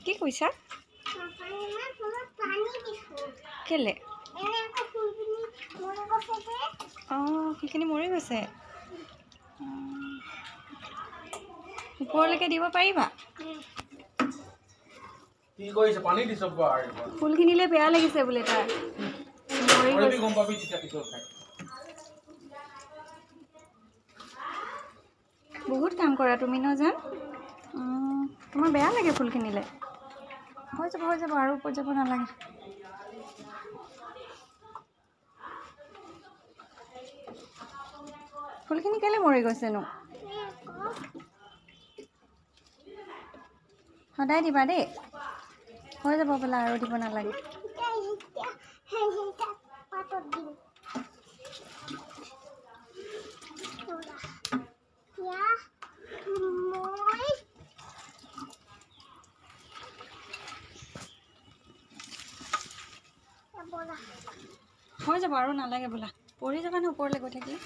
কি কৈছা কেলে সেইখিনি মৰি গৈছে ওপৰলৈকে দিব পাৰিবা কি কৰিছে পানী দিছ বাৰ ফুলখিনিলে বেয়া লাগিছে বোলে তাৰ মৰি গৈছে গম পাবি তেতিয়া পিছত খাই বহুত কাম কৰা তুমি ন জান তোমাৰ বেয়া লাগে ফুলখিনিলে হৈ যাব আৰু ওপৰত যাব নালাগে ফুলখিনি কেলে মৰি গৈছেনো সদায় দিবা দেই হৈ যাব বোলা আৰু দিব নালাগে হৈ যাব আৰু নালাগে বোলা পৰি যাবা ন ওপৰলৈ গৈ থাকিলে